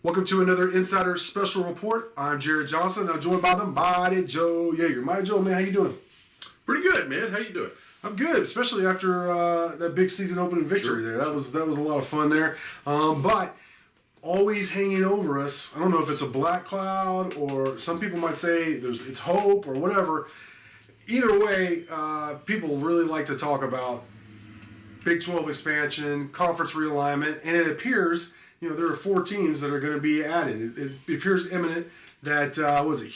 Welcome to another Insider Special Report. I'm Jarret Johnson. I'm joined by the mighty Joe Yeager. Mighty Joe, man, how you doing? Pretty good, man. How you doing? I'm good, especially after that big season opening victory there. That was a lot of fun there. But always hanging over us, I don't know if it's a black cloud or some people might say it's hope or whatever. Either way, people really like to talk about Big 12 expansion, conference realignment, and it appears there are 4 teams that are going to be added. It appears imminent that,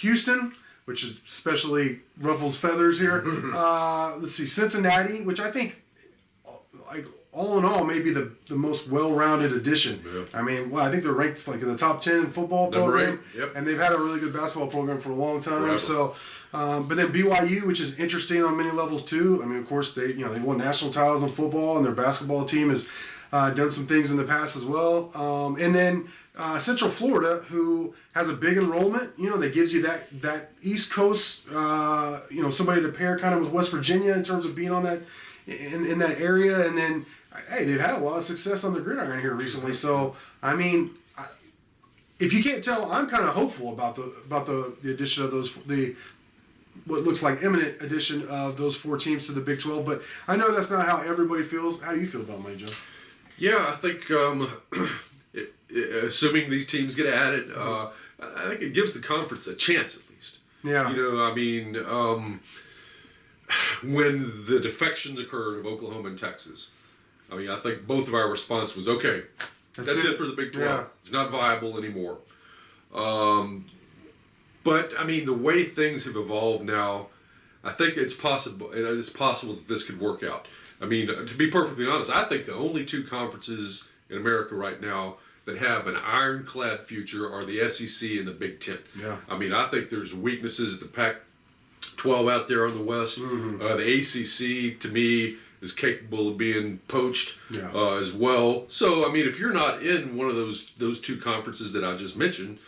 Houston, which especially ruffles feathers here. Let's see, Cincinnati, which I think, like, all in all, may be the most well-rounded addition. Yeah. I mean, I think they're ranked like in the top 10 football program. Yep. And they've had a really good basketball program for a long time. Forever. So, but then BYU, which is interesting on many levels too. I mean, of course, they won national titles in football, and their basketball team has done some things in the past as well. And then Central Florida, who has a big enrollment, that gives you that East Coast, somebody to pair kind of with West Virginia in terms of being on that in that area. And then, hey, they've had a lot of success on the gridiron here recently. So, I mean, if you can't tell, I'm kind of hopeful about the addition of what looks like imminent addition of those 4 teams to the Big 12. But I know that's not how everybody feels. How do you feel about it, Mike Joe? Yeah, I think assuming these teams get added, I think it gives the conference a chance at least. Yeah. When the defections occurred of Oklahoma and Texas, I think both of our response was, okay, that's it for the Big 12. Yeah. It's not viable anymore. But, the way things have evolved now, I think it's possible that this could work out. To be perfectly honest, I think the only 2 conferences in America right now that have an ironclad future are the SEC and the Big Ten. Yeah. I think there's weaknesses at the Pac-12 out there on the West. Mm-hmm. The ACC, to me, is capable of being poached as well. So, if you're not in one of those 2 conferences that I just mentioned,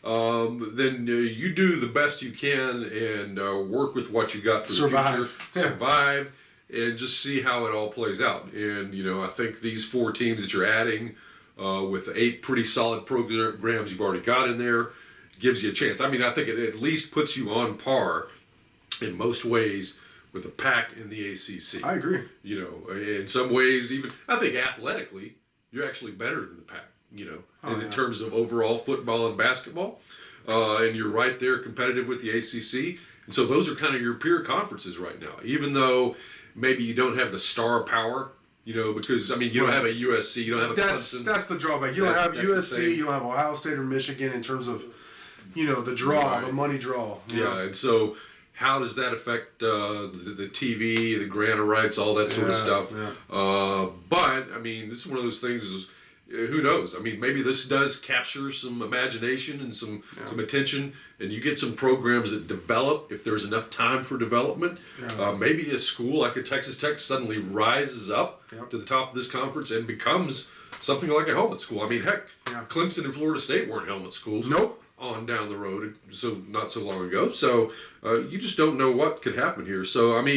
then you do the best you can and work with what you got for the future. Yeah. Survive. And just see how it all plays out. And, I think these 4 teams that you're adding with 8 pretty solid programs you've already got in there gives you a chance. I think it at least puts you on par in most ways with the Pac and the ACC. I agree. In some ways, even, I think athletically, you're actually better than the Pac, in terms of overall football and basketball. And you're right there competitive with the ACC. And so those are kind of your peer conferences right now, even though maybe you don't have the star power, because, you don't have a USC, you don't have a Clemson. That's the drawback. You don't have USC, you don't have Ohio State or Michigan in terms of, the draw, right. The money draw. Yeah, and so how does that affect the TV, the grant of rights, all that sort of stuff? Yeah. But, this is one of those things who knows? Maybe this does capture some imagination and some attention, and you get some programs that develop if there's enough time for development. Yeah. Maybe a school like a Texas Tech suddenly rises up to the top of this conference and becomes something like a helmet school. Heck, Clemson and Florida State weren't helmet schools. Nope. On down the road, so not so long ago. So you just don't know what could happen here. So I'm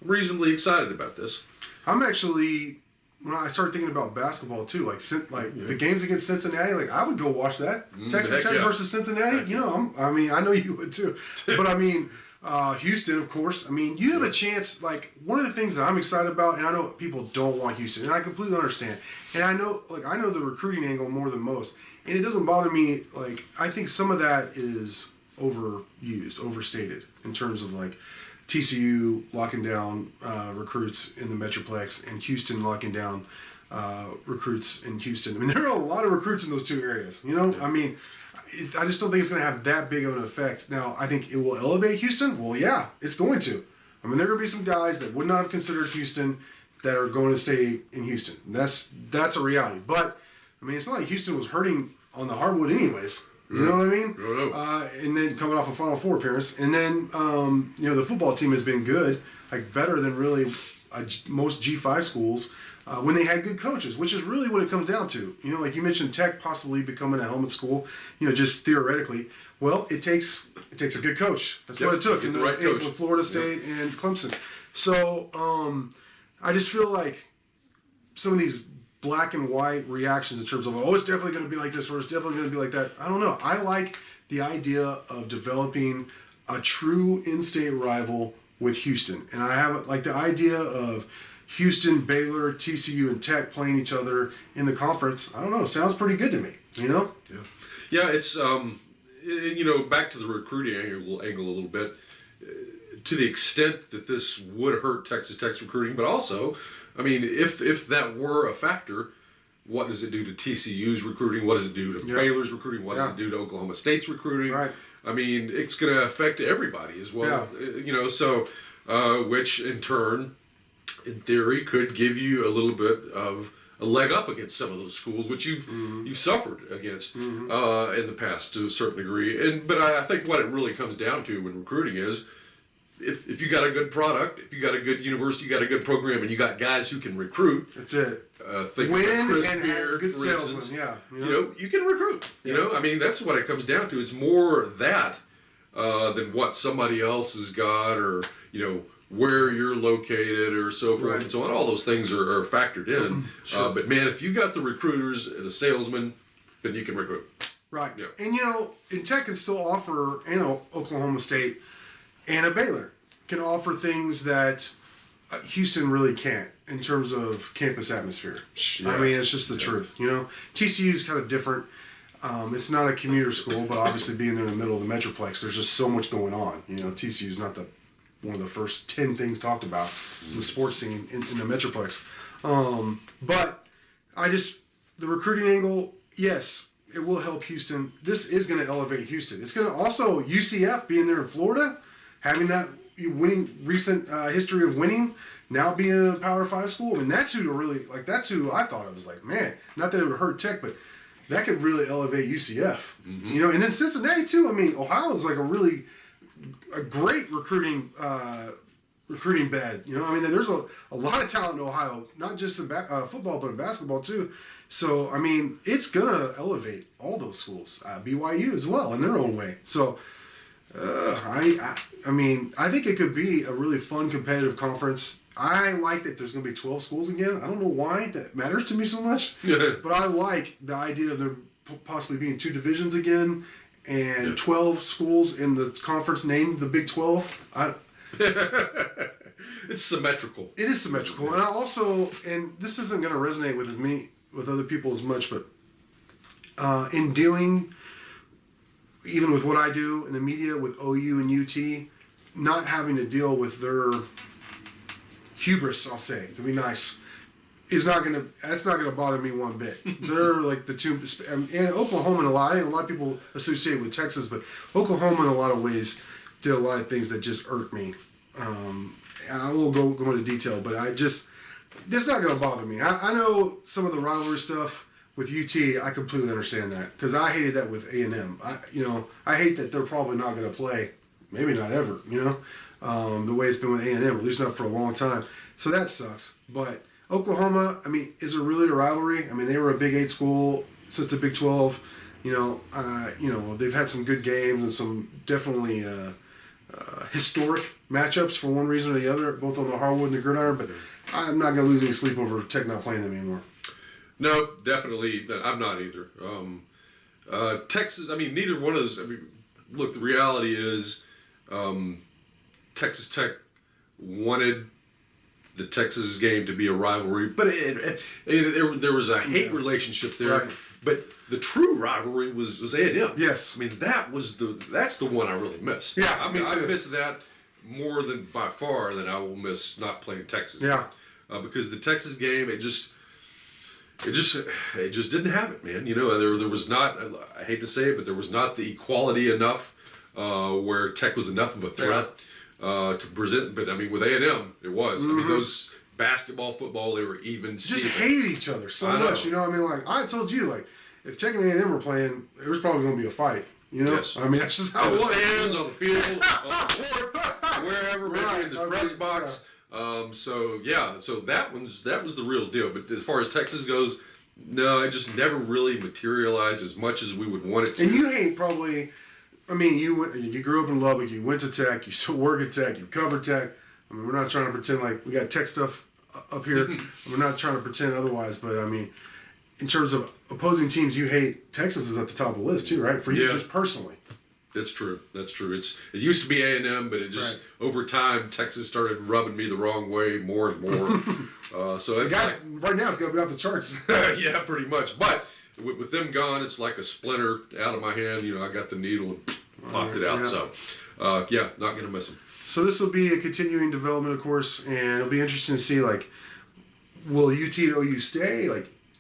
reasonably excited about this. I'm actually. When I started thinking about basketball too, the games against Cincinnati, I would go watch that. Texas Tech versus Cincinnati. I know you would too. But Houston, of course. You have a chance. One of the things that I'm excited about, and I know people don't want Houston, and I completely understand. And I know the recruiting angle more than most, and it doesn't bother me. I think some of that is overused, overstated in terms of TCU locking down recruits in the Metroplex and Houston locking down recruits in Houston. There are a lot of recruits in those 2 areas. I just don't think it's going to have that big of an effect. Now, I think it will elevate Houston. Well, yeah, it's going to. There are going to be some guys that would not have considered Houston that are going to stay in Houston. That's a reality. But, it's not like Houston was hurting on the hardwood anyways. You know what I mean? And then coming off a Final Four appearance. And then, the football team has been good, better than really most G5 schools when they had good coaches, which is really what it comes down to. You mentioned Tech possibly becoming a helmet school, just theoretically. Well, it takes a good coach. That's what it took with Florida State and Clemson. So I just feel like some of these black and white reactions in terms of, oh, it's definitely going to be like this or it's definitely going to be like that. I don't know. I like the idea of developing a true in-state rival with Houston. And I have like the idea of Houston, Baylor, TCU, and Tech playing each other in the conference. I don't know. Sounds pretty good to me, you know? Yeah, it's, back to the recruiting angle a little bit. To the extent that this would hurt Texas Tech's recruiting, but also, I mean, if that were a factor, what does it do to TCU's recruiting? What does it do to Baylor's recruiting? What does it do to Oklahoma State's recruiting? Right. I mean, it's going to affect everybody as well. Which in turn, in theory, could give you a little bit of a leg up against some of those schools, which you've suffered against in the past to a certain degree. But I think what it really comes down to when recruiting is, if you got a good product, if you got a good university, you got a good program, and you got guys who can recruit. That's it. Think win Chris and Beard, good for salesman. instance. Yeah. You can recruit. You know, I mean, that's what it comes down to. It's more that than what somebody else has got, or where you're located, or so forth and so on. All those things are factored in. Sure. But man, if you got the recruiters, the salesmen, then you can recruit. Right. Yeah. And Tech can still offer, Oklahoma State and a Baylor can offer things that Houston really can't in terms of campus atmosphere. Yeah. I mean, it's just the truth. TCU is kind of different. It's not a commuter school, but obviously being there in the middle of the Metroplex, there's just so much going on. TCU is not one of the first 10 things talked about in the sports scene in the Metroplex. But the recruiting angle, yes, it will help Houston. This is going to elevate Houston. It's going to also, UCF being there in Florida, having that recent history of winning, now being a Power 5 school. I mean, that's who I thought of as like, man, not that it would hurt Tech, but that could really elevate UCF. And then Cincinnati too. I mean, Ohio is like a great recruiting bed. I mean, there's a lot of talent in Ohio, not just in football, but in basketball too. So, I mean, it's going to elevate all those schools, BYU as well in their own way. So, I think it could be a really fun, competitive conference. I like that there's going to be 12 schools again. I don't know why that matters to me so much, but I like the idea of there possibly being 2 divisions again and 12 schools in the conference named the Big 12. It's symmetrical. It is symmetrical. And this isn't going to resonate with other people as much, but in dealing even with what I do in the media with OU and UT, not having to deal with their hubris, I'll say, to be nice, that's not gonna bother me one bit. They're like the two, and Oklahoma a lot of people associate it with Texas, but Oklahoma in a lot of ways did a lot of things that just irked me. I won't go into detail, but that's not gonna bother me. I know some of the rivalry stuff with UT, I completely understand that because I hated that with A&M. I hate that they're probably not going to play, maybe not ever. The way it's been with A&M, at least not for a long time. So that sucks. But Oklahoma, I mean, is it really a rivalry? I mean, they were a Big 8 school since the Big 12. They've had some good games and some definitely historic matchups for one reason or the other, both on the hardwood and the gridiron. But I'm not going to lose any sleep over Tech not playing them anymore. No, definitely. I'm not either. Texas, I mean, neither one of those. I mean, look, the reality is Texas Tech wanted the Texas game to be a rivalry, but there was a hate relationship there. Right. But the true rivalry was A&M. Yes. I mean, that's the one I really miss. Yeah, I miss that more than by far than I will miss not playing Texas. Yeah. Because the Texas game, it just didn't have it, man. There was not, I hate to say it, but there was not the equality enough where Tech was enough of a threat to present. But I mean, with A&M, it was. I mean, those basketball, football, they were even. Just hated each other so much. I mean, like I told you, like if Tech and A&M were playing, there was probably going to be a fight. Yes. I mean, that's just how it was. On the stands, on the field, on the court, wherever, maybe in the press box. Yeah. So that was the real deal. But as far as Texas goes, no, it just never really materialized as much as we would want it to. And you hate probably. I mean, you grew up in Lubbock. You went to Tech. You still work at Tech. You cover Tech. I mean, we're not trying to pretend like we got Tech stuff up here. We're not trying to pretend otherwise, but I mean, in terms of opposing teams you hate, Texas is at the top of the list too, right? For you, just personally. That's true. It used to be A&M, but it just over time Texas started rubbing me the wrong way more and more. So it's right now it's gonna be off the charts. Yeah, pretty much. But with them gone, it's like a splinter out of my hand. I got the needle and popped it out. Yeah. So not gonna miss them. So this will be a continuing development, of course, and it'll be interesting to see will UT and OU stay?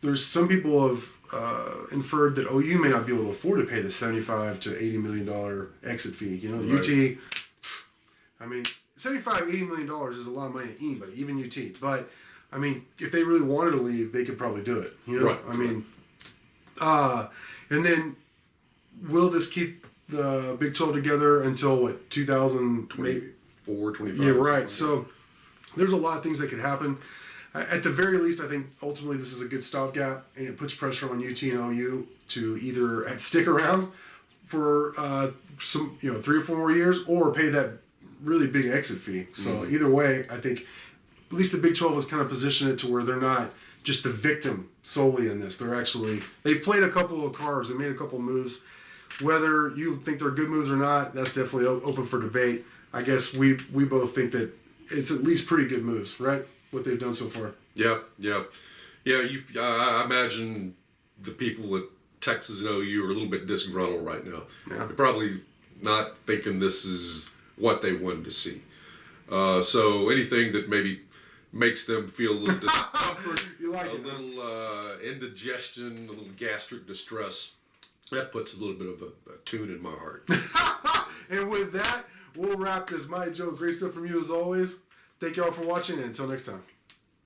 There's some people have inferred that OU may not be able to afford to pay the $75 to $80 million exit fee. UT, I mean, $80 million is a lot of money to anybody, even UT. But, I mean, if they really wanted to leave, they could probably do it. Right. I mean, and then will this keep the Big 12 together until, 2024, 25? Yeah, right. So there's a lot of things that could happen. At the very least, I think ultimately this is a good stopgap, and it puts pressure on UT and OU to either stick around for some 3 or 4 more years, or pay that really big exit fee. So either way, I think at least the Big 12 has kind of positioned it to where they're not just the victim solely in this. They've played a couple of cards, they made a couple of moves. Whether you think they're good moves or not, that's definitely open for debate. I guess we both think that it's at least pretty good moves, right? What they've done so far. Yeah. I imagine the people at Texas and OU are a little bit disgruntled right now. Yeah. They're probably not thinking this is what they wanted to see. So anything that maybe makes them feel a little discomfort, little indigestion, a little gastric distress, that puts a little bit of a tune in my heart. And with that, we'll wrap this. Mighty Joe, great stuff from you as always. Thank you all for watching, and until next time.